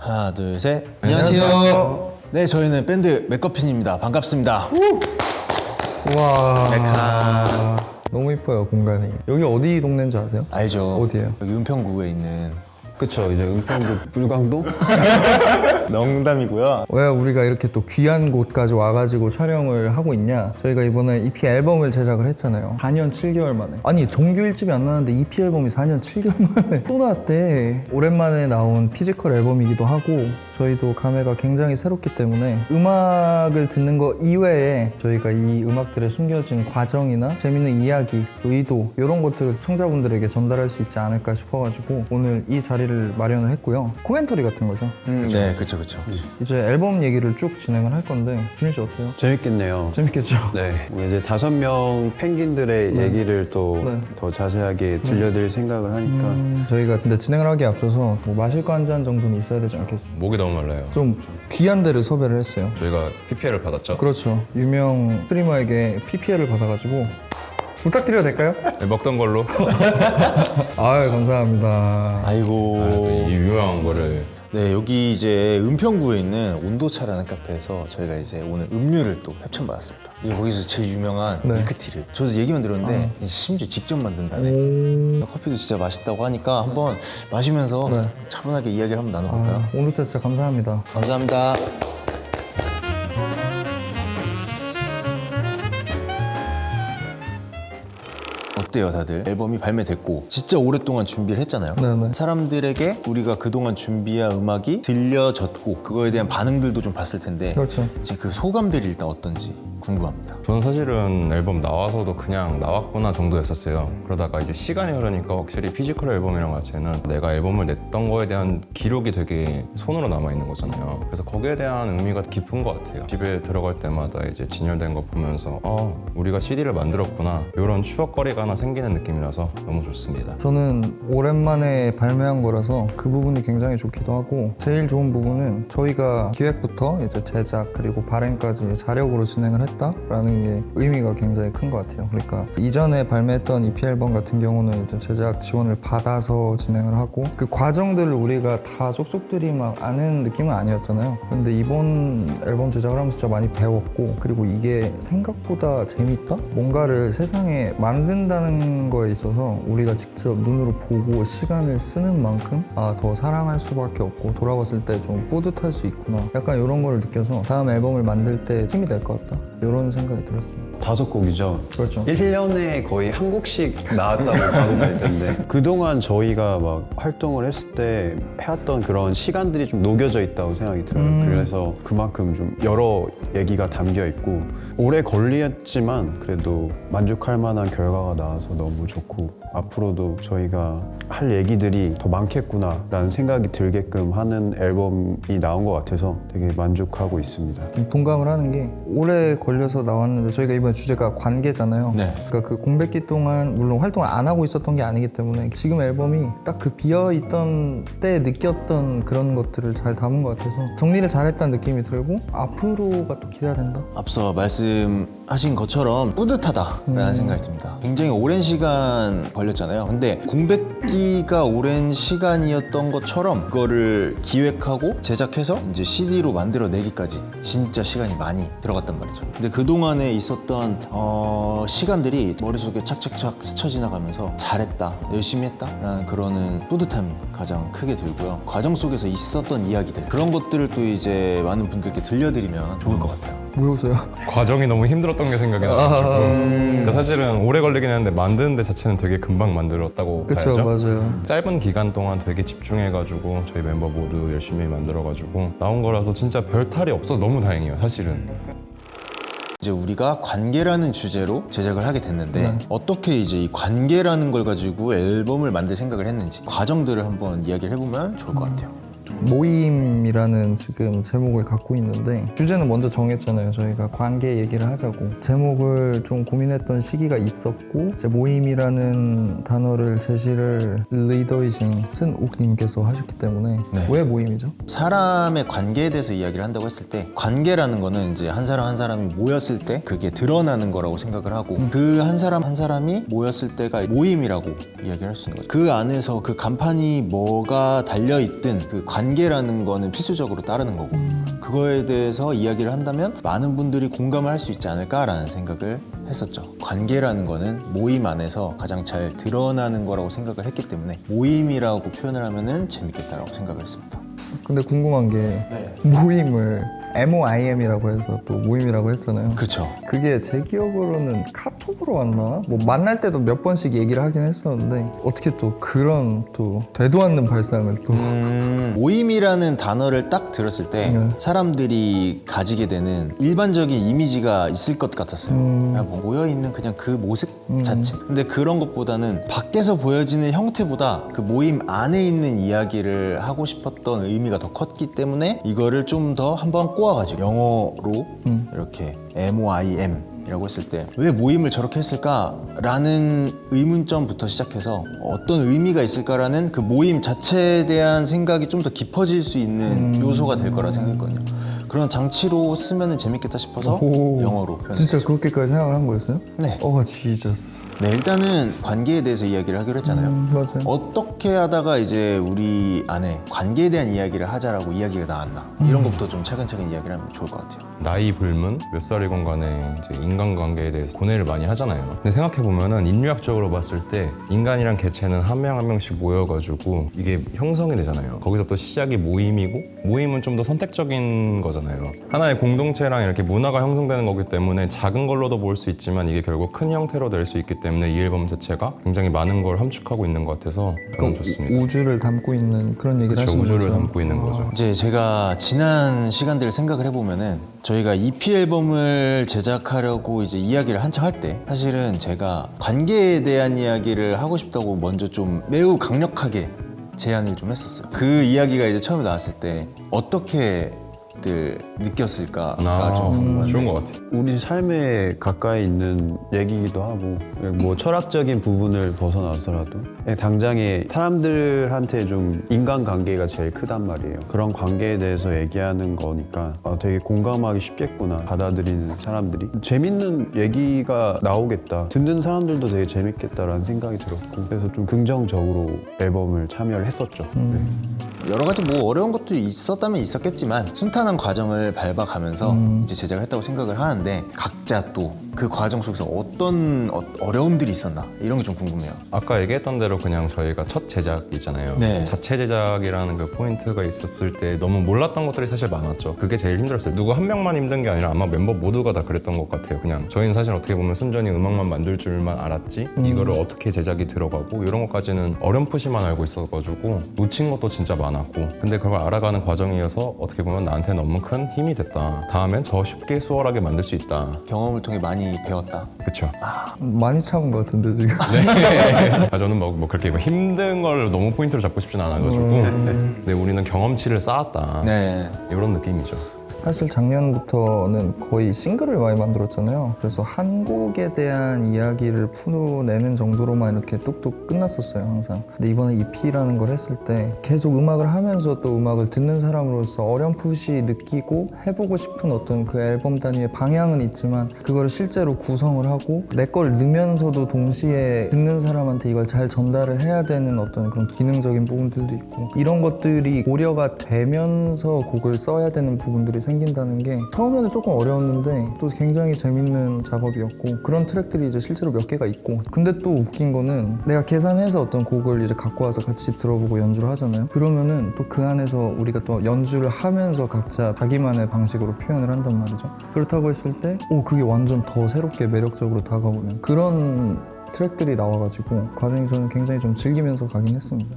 하나, 둘, 셋. 안녕하세요. 안녕하세요. 네, 저희는 밴드 맥커핀입니다. 반갑습니다. 우와. 메카. 너무 이뻐요, 공간이. 여기 어디 동네인지 아세요? 알죠? 어디예요? 여기 은평구에 있는 그쵸, 이제 은평구 불광동? 농담이고요. 왜 우리가 이렇게 또 귀한 곳까지 와가지고 촬영을 하고 있냐? 저희가 이번에 EP 앨범을 제작을 했잖아요. 4년 7개월 만에. 아니, 정규 1집이 안 나왔는데 EP 앨범이 4년 7개월 만에 또 나왔대. 오랜만에 나온 피지컬 앨범이기도 하고 저희도 감회가 굉장히 새롭기 때문에 음악을 듣는 거 이외에 저희가 이 음악들에 숨겨진 과정이나 재밌는 이야기, 의도 이런 것들을 청자분들에게 전달할 수 있지 않을까 싶어가지고 오늘 이 자리를 마련을 했고요. 코멘터리 같은 거죠. 네, 그쵸. 이제 앨범 얘기를 쭉 진행을 할 건데 준희 씨 어때요? 재밌겠네요. 재밌겠죠? 네, 이제 5명 펭귄들의 얘기를 또 네. 더 자세하게 들려드릴 생각을 하니까 저희가 근데 진행을 하기에 앞서서 뭐 마실 거 한 잔 정도는 있어야 되지 않겠습니까? 목이 너무 말라요. 좀 귀한 데를 섭외를 했어요. 저희가 PPL을 받았죠. 그렇죠. 유명 스트리머에게 PPL을 받아가지고 부탁드려도 될까요? 네, 먹던 걸로 아유 감사합니다. 아이고. 이 유명한 거를 네, 여기 이제 은평구에 있는 온도차라는 카페에서 저희가 이제 오늘 음료를 또 협찬받았습니다. 이게 거기서 제일 유명한 네. 밀크티를. 저도 얘기만 들었는데 심지어 직접 만든다네. 오. 커피도 진짜 맛있다고 하니까 한번 마시면서 네. 차분하게 이야기를 한번 나눠볼까요? 아, 오늘 진짜 감사합니다. 감사합니다. 어때요 다들? 앨범이 발매됐고 진짜 오랫동안 준비를 했잖아요. 네네. 사람들에게 우리가 그동안 준비한 음악이 들려졌고 그거에 대한 반응들도 좀 봤을 텐데 그렇죠. 이제 그 소감들이 일단 어떤지 궁금합니다. 저는 사실은 앨범 나와서도 그냥 나왔구나 정도였었어요. 그러다가 이제 시간이 흐르니까 확실히 피지컬 앨범이랑 자체는 내가 앨범을 냈던 거에 대한 기록이 되게 손으로 남아있는 거잖아요. 그래서 거기에 대한 의미가 깊은 것 같아요. 집에 들어갈 때마다 이제 진열된 거 보면서 우리가 CD를 만들었구나 이런 추억거리가 하나 생기는 느낌이라서 너무 좋습니다. 저는 오랜만에 발매한 거라서 그 부분이 굉장히 좋기도 하고 제일 좋은 부분은 저희가 기획부터 이제 제작 그리고 발행까지 자력으로 진행을 했다라는 게 의미가 굉장히 큰 것 같아요. 그러니까 이전에 발매했던 EP 앨범 같은 경우는 이제 제작 지원을 받아서 진행을 하고 그 과정들을 우리가 다 쏙쏙들이 막 아는 느낌은 아니었잖아요. 근데 이번 앨범 제작을 하면서 진짜 많이 배웠고 그리고 이게 생각보다 재밌다? 뭔가를 세상에 만든다는 거에 있어서 우리가 직접 눈으로 보고 시간을 쓰는 만큼 더 사랑할 수밖에 없고 돌아봤을 때 좀 뿌듯할 수 있구나 약간 이런 거를 느껴서 다음 앨범을 만들 때 힘이 될 것 같다 이런 생각이 들었어요. 5곡이죠. 그렇죠. 1년에 거의 한 곡씩 나왔다고 봐도 될 텐데 그동안 저희가 막 활동을 했을 때 해왔던 그런 시간들이 좀 녹여져 있다고 생각이 들어요. 그래서 그만큼 좀 여러 얘기가 담겨 있고 오래 걸렸지만 그래도 만족할 만한 결과가 나와서 너무 좋고 앞으로도 저희가 할 얘기들이 더 많겠구나 라는 생각이 들게끔 하는 앨범이 나온 것 같아서 되게 만족하고 있습니다. 좀 동감을 하는 게 오래 걸려서 나왔는데 저희가 이번에 주제가 관계잖아요. 네. 그러니까 그 공백기 동안 물론 활동을 안 하고 있었던 게 아니기 때문에 지금 앨범이 딱 그 비어있던 때 느꼈던 그런 것들을 잘 담은 것 같아서 정리를 잘했다는 느낌이 들고 앞으로가 또 기대가 된다. 앞서 말씀하신 것처럼 뿌듯하다라는 생각이 듭니다. 굉장히 오랜 시간 걸렸잖아요. 근데 공백기가 오랜 시간이었던 것처럼 그거를 기획하고 제작해서 이제 CD로 만들어내기까지 진짜 시간이 많이 들어갔단 말이죠. 근데 그동안에 있었던 시간들이 머릿속에 착착착 스쳐 지나가면서 잘했다, 열심히 했다라는 그런 뿌듯함이 가장 크게 들고요. 과정 속에서 있었던 이야기들 그런 것들을 또 이제 많은 분들께 들려드리면 좋을 것 같아요. 왜 웃어요? 과정이 너무 힘들었던 게 생각이 나가지고 그러니까 사실은 오래 걸리긴 했는데 만드는 데 자체는 되게 금방 만들었다고 그쵸, 봐야죠. 맞아요. 짧은 기간 동안 되게 집중해가지고 저희 멤버 모두 열심히 만들어가지고 나온 거라서 진짜 별 탈이 없어서 너무 다행이에요 사실은. 이제 우리가 관계라는 주제로 제작을 하게 됐는데 네. 어떻게 이제 이 관계라는 걸 가지고 앨범을 만들 생각을 했는지 과정들을 한번 이야기를 해보면 좋을 것 같아요. 모임이라는 지금 제목을 갖고 있는데 주제는 먼저 정했잖아요. 저희가 관계 얘기를 하자고 제목을 좀 고민했던 시기가 있었고 이제 모임이라는 단어를 제시를 리더이신 쓴욱님께서 하셨기 때문에 네. 왜 모임이죠? 사람의 관계에 대해서 이야기를 한다고 했을 때 관계라는 거는 이제 한 사람 한 사람이 모였을 때 그게 드러나는 거라고 생각을 하고 그 한 사람 한 사람이 모였을 때가 모임이라고 이야기를 할 수 있는 거죠. 그 안에서 그 간판이 뭐가 달려있든 그 관계라는 거는 필수적으로 따르는 거고 그거에 대해서 이야기를 한다면 많은 분들이 공감을 할 수 있지 않을까라는 생각을 했었죠. 관계라는 거는 모임 안에서 가장 잘 드러나는 거라고 생각을 했기 때문에 모임이라고 표현을 하면은 재밌겠다라고 생각을 했습니다. 근데 궁금한 게 모임을 MOIM이라고 해서 또 모임이라고 했잖아요. 그렇죠. 그게 제 기억으로는 카톡으로 왔나? 뭐 만날 때도 몇 번씩 얘기를 하긴 했었는데 어떻게 또 그런 또 되도 않는 발상을 또 모임이라는 단어를 딱 들었을 때 사람들이 가지게 되는 일반적인 이미지가 있을 것 같았어요. 그냥 뭐 모여있는 그냥 그 모습 자체. 근데 그런 것보다는 밖에서 보여지는 형태보다 그 모임 안에 있는 이야기를 하고 싶었던 의미가 더 컸기 때문에 이거를 좀 더 한번 꼬아가지고 영어로 이렇게 MOIM 이라고 했을 때 왜 모임을 저렇게 했을까라는 의문점부터 시작해서 어떤 의미가 있을까라는 그 모임 자체에 대한 생각이 좀 더 깊어질 수 있는 요소가 될 거라 생각했거든요. 그런 장치로 쓰면 재밌겠다 싶어서 오, 영어로 표현했죠. 진짜 그렇게까지 생각을 한 거였어요? 네. 지저스. 네, 일단은 관계에 대해서 이야기를 하기로 했잖아요. 맞아요. 어떻게 하다가 이제 우리 안에 관계에 대한 이야기를 하자라고 이야기가 나왔나 이런 것부터 좀 차근차근 이야기를 하면 좋을 것 같아요. 나이 불문 몇 살이건 간에 이제 인간관계에 대해서 고뇌를 많이 하잖아요. 근데 생각해보면은 인류학적으로 봤을 때 인간이란 개체는 한 명 한 명씩 모여가지고 이게 형성이 되잖아요. 거기서부터 시작이 모임이고 모임은 좀 더 선택적인 거잖아요. 하나의 공동체랑 이렇게 문화가 형성되는 거기 때문에 작은 걸로도 볼 수 있지만 이게 결국 큰 형태로 될 수 있기 때문에 이 앨범 자체가 굉장히 많은 걸 함축하고 있는 것 같아서 저는 좋습니다. 우주를 담고 있는 그런 얘기를 그렇죠, 하시는 우주를 거죠. 담고 있는 거죠. 이제 제가 지난 시간들을 생각을 해보면은 저희가 EP 앨범을 제작하려고 이제 이야기를 한창 할 때 사실은 제가 관계에 대한 이야기를 하고 싶다고 먼저 좀 매우 강력하게 제안을 좀 했었어요. 그 이야기가 이제 처음에 나왔을 때 어떻게들 느꼈을까가 좀 궁금한데 좋은 것 같아요. 우리 삶에 가까이 있는 얘기이기도 하고 뭐 철학적인 부분을 벗어나서라도 당장에 사람들한테 좀 인간관계가 제일 크단 말이에요. 그런 관계에 대해서 얘기하는 거니까 되게 공감하기 쉽겠구나, 받아들이는 사람들이. 재밌는 얘기가 나오겠다, 듣는 사람들도 되게 재밌겠다라는 생각이 들었고 그래서 좀 긍정적으로 앨범을 참여를 했었죠. 네. 여러 가지 뭐 어려운 것도 있었다면 있었겠지만 순탄한 과정을 밟아가면서 이제 제작을 했다고 생각을 하는데 각자 또 그 과정 속에서 어떤 어려움들이 있었나 이런 게 좀 궁금해요. 아까 얘기했던 대로 그냥 저희가 첫 제작이잖아요. 네. 자체 제작이라는 그 포인트가 있었을 때 너무 몰랐던 것들이 사실 많았죠. 그게 제일 힘들었어요. 누구 한 명만 힘든 게 아니라 아마 멤버 모두가 다 그랬던 것 같아요. 그냥 저희는 사실 어떻게 보면 순전히 음악만 만들 줄만 알았지 이거를 어떻게 제작이 들어가고 이런 것까지는 어렴풋이만 알고 있어가지고 놓친 것도 진짜 많았고 근데 그걸 알아가는 과정이어서 어떻게 보면 나한테 너무 큰 힘이 됐다. 다음엔 더 쉽게 수월하게 만들 수 있다. 경험을 통해 많이 배웠다. 그쵸? 많이 참은 것 같은데 지금. 저는 뭐 그렇게 뭐 힘든 걸 너무 포인트로 잡고 싶진 않아가지고 근데 우리는 경험치를 쌓았다. 네. 이런 느낌이죠. 사실 작년부터는 거의 싱글을 많이 만들었잖아요. 그래서 한 곡에 대한 이야기를 풀어내는 정도로만 이렇게 뚝뚝 끝났었어요, 항상. 근데 이번에 EP라는 걸 했을 때 계속 음악을 하면서 또 음악을 듣는 사람으로서 어렴풋이 느끼고 해보고 싶은 어떤 그 앨범 단위의 방향은 있지만 그거를 실제로 구성을 하고 내 걸 넣으면서도 동시에 듣는 사람한테 이걸 잘 전달을 해야 되는 어떤 그런 기능적인 부분들도 있고 이런 것들이 고려가 되면서 곡을 써야 되는 부분들이 생긴다는 게 처음에는 조금 어려웠는데 또 굉장히 재밌는 작업이었고 그런 트랙들이 이제 실제로 몇 개가 있고 근데 또 웃긴 거는 내가 계산해서 어떤 곡을 이제 갖고 와서 같이 들어보고 연주를 하잖아요. 그러면은 또 그 안에서 우리가 또 연주를 하면서 각자 자기만의 방식으로 표현을 한단 말이죠. 그렇다고 했을 때 그게 완전 더 새롭게 매력적으로 다가오는 그런 트랙들이 나와가지고 과정이 저는 굉장히 좀 즐기면서 가긴 했습니다.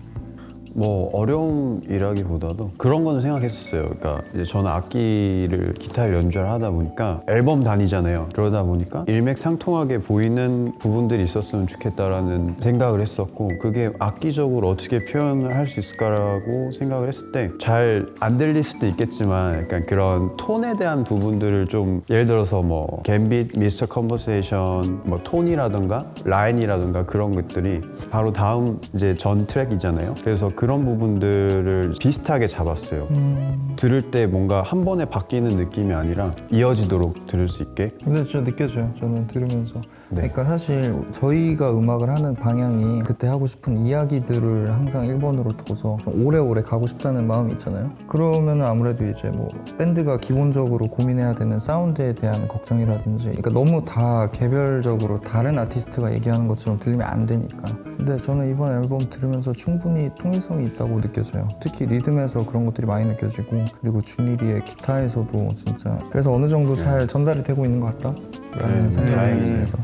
뭐 어려움이라기보다도 그런 거는 생각했었어요. 그러니까 이제 저는 악기를 기타를 연주를 하다 보니까 앨범 단위잖아요. 그러다 보니까 일맥상통하게 보이는 부분들이 있었으면 좋겠다라는 생각을 했었고 그게 악기적으로 어떻게 표현을 할 수 있을까라고 생각을 했을 때 잘 안 들릴 수도 있겠지만 약간 그런 톤에 대한 부분들을 좀 예를 들어서 뭐 갬빗, 미스터 컨버세이션, 뭐 톤이라든가 라인이라든가 그런 것들이 바로 다음 이제 전 트랙이잖아요. 그래서 그런 부분들을 비슷하게 잡았어요. 들을 때 뭔가 한 번에 바뀌는 느낌이 아니라 이어지도록 들을 수 있게. 근데 진짜 느껴져요. 저는 들으면서 네. 그러니까 사실 저희가 음악을 하는 방향이 그때 하고 싶은 이야기들을 항상 1번으로 둬서 좀 오래오래 가고 싶다는 마음이 있잖아요. 그러면 아무래도 이제 뭐 밴드가 기본적으로 고민해야 되는 사운드에 대한 걱정이라든지, 그러니까 너무 다 개별적으로 다른 아티스트가 얘기하는 것처럼 들리면 안 되니까. 근데 저는 이번 앨범 들으면서 충분히 통일성이 있다고 느껴져요. 특히 리듬에서 그런 것들이 많이 느껴지고, 그리고 준일이의 기타에서도 진짜 그래서 어느 정도 잘 전달이 되고 있는 것 같다라는 생각이 듭니다.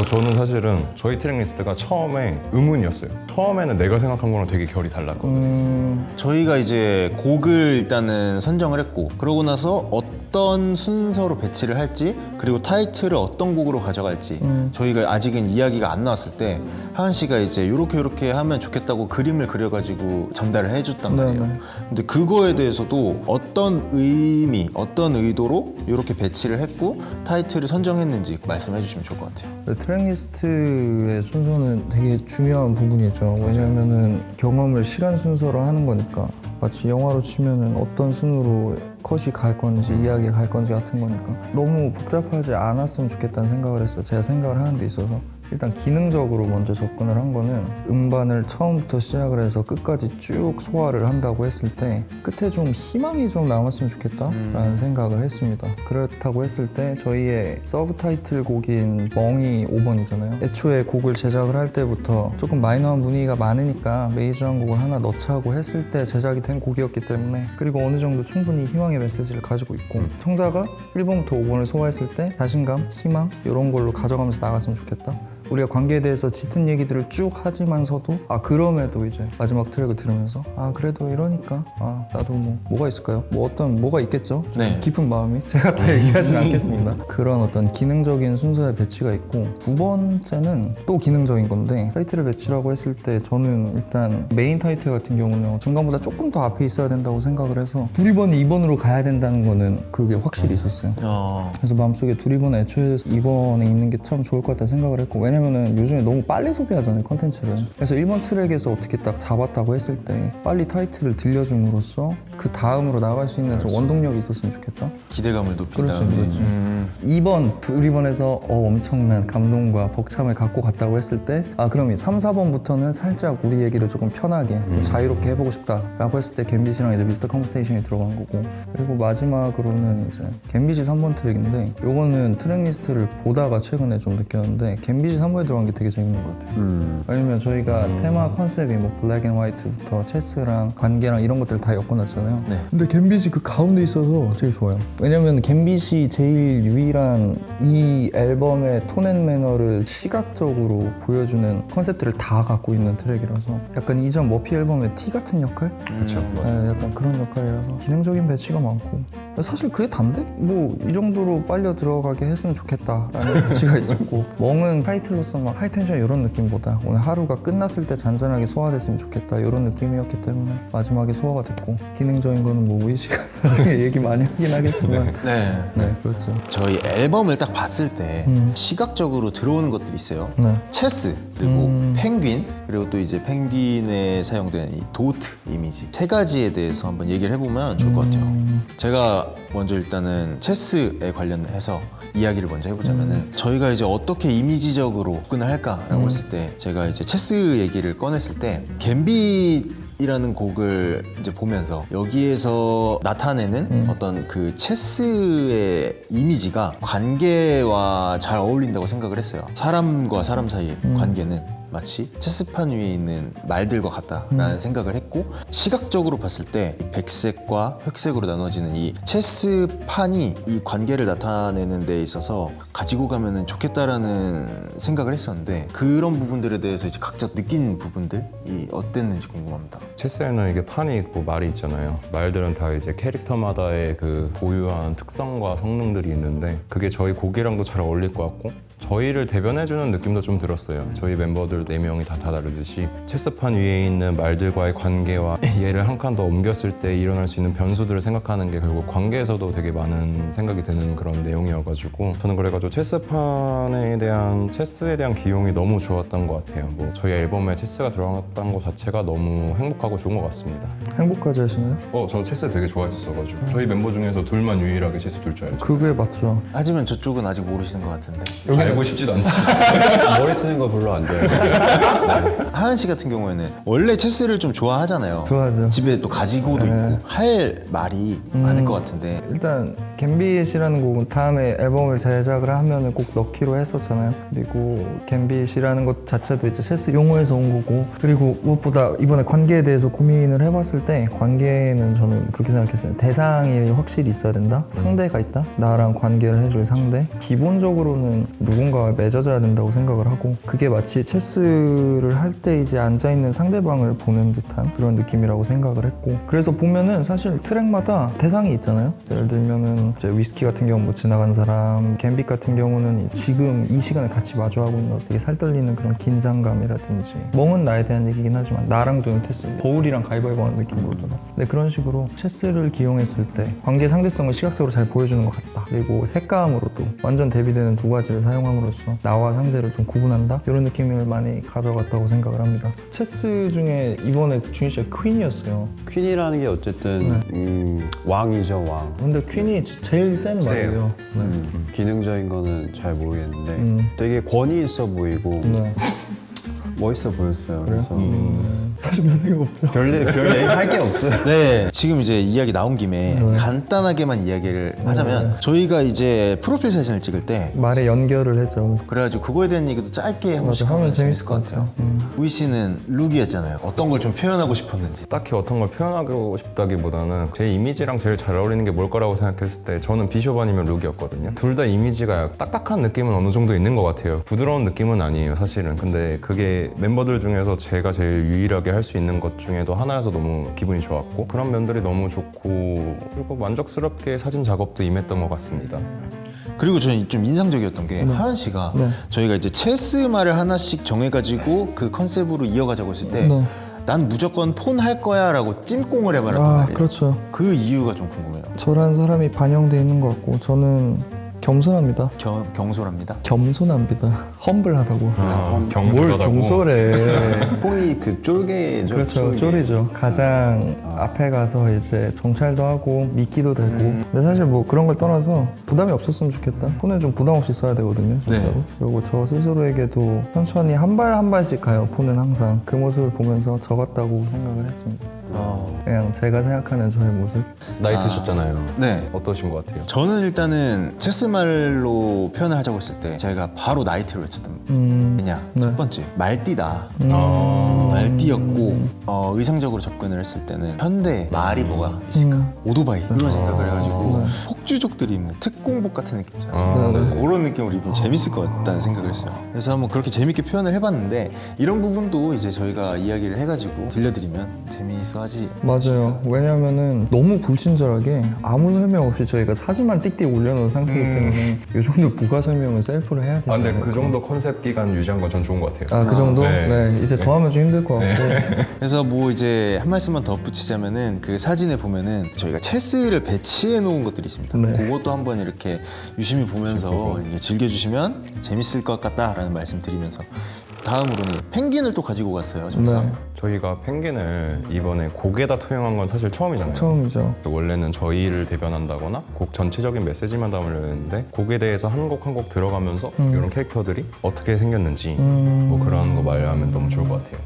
저는 사실은 저희 트랙리스트가 처음에 의문이었어요. 처음에는 내가 생각한 거랑 되게 결이 달랐거든요. 저희가 이제 곡을 일단은 선정을 했고, 그러고 나서 어떤 순서로 배치를 할지, 그리고 타이틀을 어떤 곡으로 가져갈지 저희가 아직은 이야기가 안 나왔을 때 하은 씨가 이제 요렇게 하면 좋겠다고 그림을 그려가지고 전달을 해줬단 말이에요. 네네. 근데 그거에 대해서도 어떤 의미, 어떤 의도로 이렇게 배치를 했고 타이틀을 선정했는지 말씀해 주시면 좋을 것 같아요. 트랙리스트의 순서는 되게 중요한 부분이죠. 왜냐면은 경험을 시간 순서로 하는 거니까. 마치 영화로 치면은 어떤 순으로 컷이 갈 건지 이야기가 갈 건지 같은 거니까 너무 복잡하지 않았으면 좋겠다는 생각을 했어요. 제가 생각을 하는 데 있어서 일단 기능적으로 먼저 접근을 한 거는 음반을 처음부터 시작을 해서 끝까지 쭉 소화를 한다고 했을 때 끝에 좀 희망이 좀 남았으면 좋겠다라는 생각을 했습니다. 그렇다고 했을 때 저희의 서브타이틀 곡인 멍이 5번이잖아요. 애초에 곡을 제작을 할 때부터 조금 마이너한 분위기가 많으니까 메이저한 곡을 하나 넣자고 했을 때 제작이 된 곡이었기 때문에, 그리고 어느 정도 충분히 희망의 메시지를 가지고 있고 청자가 1번부터 5번을 소화했을 때 자신감, 희망 이런 걸로 가져가면서 나갔으면 좋겠다. 우리가 관계에 대해서 짙은 얘기들을 쭉 하지만서도 그럼에도 이제 마지막 트랙을 들으면서 그래도 이러니까 나도 뭐가 있을까요? 뭐가 있겠죠? 네. 깊은 마음이 제가 다 얘기하진 않겠습니다. 그런 어떤 기능적인 순서의 배치가 있고, 두 번째는 또 기능적인 건데 타이틀을 배치라고 했을 때 저는 일단 메인 타이틀 같은 경우는 중간보다 조금 더 앞에 있어야 된다고 생각을 해서 두리번이 2번으로 가야 된다는 거는 그게 확실히 있었어요. 그래서 마음속에 두리번은 애초에 2번에 있는 게 참 좋을 것 같다 생각을 했고, 왜냐면은 요즘에 너무 빨리 소비하잖아요, 컨텐츠를. 그래서 1번 트랙에서 어떻게 딱 잡았다고 했을 때 빨리 타이틀을 들려줌으로써 그 다음으로 나갈 수 있는 좀 원동력이 있었으면 좋겠다. 기대감을 높인 그렇죠, 다음에 그렇죠. 2번, 두리번에서 엄청난 감동과 벅참을 갖고 갔다고 했을 때 그럼 이 3, 4번부터는 살짝 우리 얘기를 조금 편하게 좀 자유롭게 해보고 싶다라고 했을 때 갬빗이랑 이제 미스터 컨버세이션이 들어간 거고, 그리고 마지막으로는 이제 갬빗이 3번 트랙인데 요거는 트랙리스트를 보다가 최근에 좀 느꼈는데 갬빗이 3번에 들어간 게 되게 재밌는 것 같아요. 왜냐면 저희가 테마 컨셉이 뭐 블랙 앤 화이트부터 체스랑 관계랑 이런 것들 다 엮어놨잖아요. 네. 근데 갬빗이 그 가운데 있어서 제일 좋아요. 왜냐면 갬빗이 제일 유일한 이 앨범의 톤 앤 매너를 시각적으로 보여주는 컨셉들을 다 갖고 있는 트랙이라서 약간 이전 머피 앨범의 티 같은 역할? 그렇죠. 네, 약간 그런 역할이라서 기능적인 배치가 많고, 사실 그게 단데? 뭐 이 정도로 빨려 들어가게 했으면 좋겠다라는 배치가 있었고, 멍은 타이틀로서 막 하이텐션 이런 느낌보다 오늘 하루가 끝났을 때 잔잔하게 소화됐으면 좋겠다 이런 느낌이었기 때문에 마지막에 소화가 됐고, 기능적인 거는 뭐 우희 씨가 나중에 얘기 많이 하긴 하겠지만 네, 그렇죠. 저희 앨범을 딱 봤을 때 시각적으로 들어오는 것들이 있어요. 네. 체스, 그리고 펭귄, 그리고 또 이제 펭귄에 사용된 이 도트 이미지, 세 가지에 대해서 한번 얘기를 해보면 좋을 것 같아요. 제가 먼저 일단은 체스에 관련해서 이야기를 먼저 해보자면은 저희가 이제 어떻게 이미지적으로 접근을 할까라고 했을 때, 제가 이제 체스 얘기를 꺼냈을 때 갬빗이라는 곡을 이제 보면서 여기에서 나타내는 어떤 그 체스의 이미지가 관계와 잘 어울린다고 생각을 했어요. 사람과 사람 사이의 관계는 마치 체스판 위에 있는 말들과 같다라는 생각을 했고, 시각적으로 봤을 때 백색과 흑색으로 나눠지는 이 체스판이 이 관계를 나타내는 데 있어서 가지고 가면 좋겠다라는 생각을 했었는데, 그런 부분들에 대해서 이제 각자 느낀 부분들이 어땠는지 궁금합니다. 체스에는 이게 판이 있고 말이 있잖아요. 말들은 다 이제 캐릭터마다의 그 고유한 특성과 성능들이 있는데 그게 저희 곡이랑도 잘 어울릴 것 같고, 저희를 대변해주는 느낌도 좀 들었어요. 저희 멤버들 4명이 다 다르듯이 체스판 위에 있는 말들과의 관계와 얘를 한 칸 더 옮겼을 때 일어날 수 있는 변수들을 생각하는 게 결국 관계에서도 되게 많은 생각이 드는 그런 내용이어가지고, 저는 그래가지고 체스에 대한 기용이 너무 좋았던 것 같아요. 뭐 저희 앨범에 체스가 들어갔다는 것 자체가 너무 행복하고 좋은 것 같습니다. 행복까지 하시나요? 저 체스 되게 좋아했었어가지고 저희 멤버 중에서 둘만 유일하게 체스 둘 줄 알죠. 그게 맞죠. 하지만 저쪽은 아직 모르시는 것 같은데. 여기는 알고 싶지도 않지. 머리 쓰는 거 별로 안 좋아해요. 하은 씨 같은 경우에는 원래 체스를 좀 좋아하잖아요. 좋아하죠. 집에 또 가지고도 있고 할 말이 많을 것 같은데 일단 갬빗이라는 곡은 다음에 앨범을 제작을 하면은 꼭 넣기로 했었잖아요. 그리고 갬빗이라는 것 자체도 이제 체스 용어에서 온 거고, 그리고 무엇보다 이번에 관계에 대해서 고민을 해봤을 때 관계는 저는 그렇게 생각했어요. 대상이 확실히 있어야 된다. 상대가 있다. 나랑 관계를 해줄 상대. 기본적으로는 누군가와 맺어져야 된다고 생각을 하고, 그게 마치 체스를 할 때 이제 앉아있는 상대방을 보는 듯한 그런 느낌이라고 생각을 했고, 그래서 보면은 사실 트랙마다 대상이 있잖아요. 예를 들면은 이제 위스키 같은 경우 뭐 지나간 사람, 갬빗 같은 경우는 이제 지금 이 시간을 같이 마주하고 있는 되게 살떨리는 그런 긴장감이라든지, 멍은 나에 대한 얘기긴 하지만 나랑 두는 테스, 거울이랑 가위바위보 하는 느낌으로잖아. 근데 그런 식으로 체스를 기용했을 때 관계 상대성을 시각적으로 잘 보여주는 것 같다. 그리고 색감으로도 완전 대비되는 두 가지를 사용함으로써 나와 상대를 좀 구분한다, 이런 느낌을 많이 가져갔다고 생각을 합니다. 체스 중에 이번에 준희 씨가 퀸이었어요. 퀸이라는 게 어쨌든 왕이죠, 왕. 근데 퀸이 제일 센 말이에요. 네. 기능적인 거는 잘 모르겠는데 되게 권위 있어 보이고 네. 멋있어 보였어요. 그래서 사실 면허가 없죠. 별 얘기 할 게 없어요. 네, 지금 이제 이야기 나온 김에 간단하게만 이야기를 하자면 저희가 이제 프로필 사진을 찍을 때 말에 연결을 했죠. 그래가지고 그거에 대한 얘기도 짧게 한 번씩 하면 하면 재밌을 것 같아요. 우희 씨는 룩이었잖아요. 어떤 걸 좀 표현하고 싶었는지. 딱히 어떤 걸 표현하고 싶다기보다는 제 이미지랑 제일 잘 어울리는 게 뭘 거라고 생각했을 때 저는 비숍 아니면 룩이었거든요. 둘 다 이미지가 딱딱한 느낌은 어느 정도 있는 것 같아요. 부드러운 느낌은 아니에요, 사실은. 근데 그게 멤버들 중에서 제가 제일 유일하게 할 수 있는 것 중에도 하나여서 너무 기분이 좋았고, 그런 면들이 너무 좋고, 그리고 만족스럽게 사진 작업도 임했던 것 같습니다. 그리고 저는 좀 인상적이었던 게 하은 씨가 저희가 이제 체스말을 하나씩 정해가지고 그 컨셉으로 이어가자고 했을 때 난 무조건 폰 할 거야 라고 찜꽁을 해봐라고 말이에요. 그렇죠. 그 이유가 좀 궁금해요. 저라는 사람이 반영돼 있는 것 같고, 저는 겸손합니다. 경솔합니다. 겸손합니다. 험블하다고. 뭘 경솔하다고. 경솔해. 폰이 그 쫄개죠. 그렇죠. 쫄이죠. 가장 앞에 가서 이제 정찰도 하고 미끼도 되고. 근데 사실 뭐 그런 걸 떠나서 부담이 없었으면 좋겠다. 폰을 좀 부담 없이 써야 되거든요. 진짜로. 네. 그리고 저 스스로에게도 천천히 한 발 한 발씩 가요. 폰은 항상. 그 모습을 보면서 적었다고 생각을 했습니다. 그냥 제가 생각하는 저의 모습. 나이 드셨잖아요. 네. 어떠신 것 같아요? 저는 일단은 체스말로 표현을 하자고 했을 때 제가 바로 나이트를 외쳤던 왜냐? 첫 번째 말띠다. 말띠였고 의상적으로 접근을 했을 때는 현대 말이 뭐가 있을까? 오토바이 이런 생각을 해가지고 폭주족들이 입는 특공복 같은 느낌 있잖아요. 그런 느낌으로 입으면 재밌을 것 같다는 생각을 했어요. 그래서 한번 그렇게 재밌게 표현을 해봤는데 이런 부분도 이제 저희가 이야기를 해가지고 들려드리면 재미있어하지. 맞아요. 왜냐면은 너무 불친절하게 아무 설명 없이 저희가 사진만 띡띡 올려놓은 상태이기 때문에 이 정도 부가 설명을 셀프로 해야 되잖아요. 근데 그 정도 컨셉 기간 유지한 건 전 좋은 것 같아요. 그 정도? 네. 네. 이제 더 하면 좀 힘들 것 같고. 그래서 뭐 이제 한 말씀만 더 붙이자면은 그 사진에 보면은 저희가 체스를 배치해 놓은 것들이 있습니다. 네. 그것도 한번 이렇게 유심히 보면서 이게 즐겨주시면 재밌을 것 같다라는 말씀 드리면서 다음으로는 펭귄을 또 가지고 갔어요. 저희가. 네. 저희가 펭귄을 이번에 곡에다 투영한 건 사실 처음이잖아요. 처음이죠. 원래는 저희를 대변한다거나 곡 전체적인 메시지만 담으려 했는데 곡에 대해서 한 곡 한 곡 들어가면서 이런 캐릭터들이 어떻게 생겼는지 뭐 그런 거 말하면 너무 좋을 것 같아요.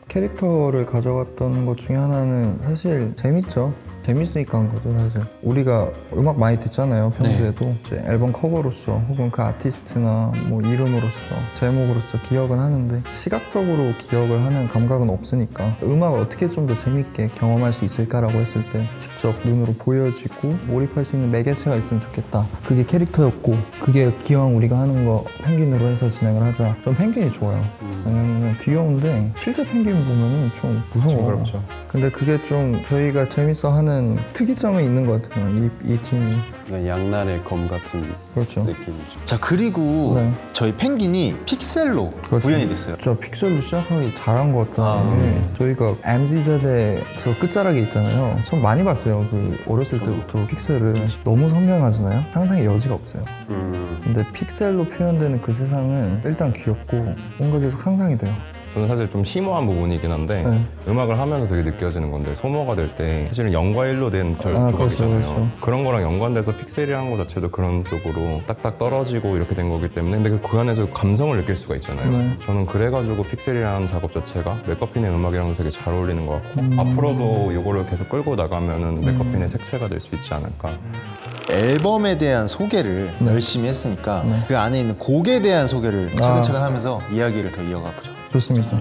캐릭터를 가져갔던 것 중에 하나는 사실 재밌죠. 재밌으니까 한 거죠, 사실. 우리가 음악 많이 듣잖아요, 평소에도. 이제 앨범 커버로서 혹은 그 아티스트나 뭐 이름으로서, 제목으로서 기억은 하는데 시각적으로 기억을 하는 감각은 없으니까 음악을 어떻게 좀 더 재밌게 경험할 수 있을까라고 했을 때 직접 눈으로 보여지고 몰입할 수 있는 매개체가 있으면 좋겠다. 그게 캐릭터였고, 그게 기왕 우리가 하는 거 펭귄으로 해서 진행을 하자. 전 펭귄이 좋아요. 왜냐면 귀여운데 실제 펭귄 보면은 좀 무서워. 그렇죠. 근데 그게 좀 저희가 재밌어 하는 특이점이 있는 것 같아요. 이 팀이. 그냥 양날의 검 같은 그렇죠. 느낌이죠. 자 그리고 네. 저희 펭귄이 픽셀로 그렇죠. 구현이 됐어요. 저 픽셀로 시작하기 잘한 것 같다는 게 저희가 MZ세대 저 끝자락에 있잖아요. 전 많이 봤어요. 그 어렸을 때부터 픽셀을 너무 선명하잖아요. 상상의 여지가 없어요. 근데 픽셀로 표현되는 그 세상은 일단 귀엽고 뭔가 계속 상상이 돼요. 저는 사실 좀 심오한 부분이긴 한데 네. 음악을 하면서 되게 느껴지는 건데 소모가 될 때 사실은 영과 일로 된 그렇죠, 조각이잖아요. 그렇죠. 그런 거랑 연관돼서 픽셀이라는 것 자체도 그런 쪽으로 딱딱 떨어지고 이렇게 된 거기 때문에 근데 그 안에서 감성을 느낄 수가 있잖아요. 네. 저는 그래가지고 픽셀이라는 작업 자체가 맥커핀의 음악이랑도 되게 잘 어울리는 것 같고 앞으로도 이거를 계속 끌고 나가면은 맥커핀의 색채가 될 수 있지 않을까. 앨범에 대한 소개를 네. 열심히 했으니까 네. 그 안에 있는 곡에 대한 소개를 차근차근 하면서 이야기를 더 이어가 보죠. 좋습니다.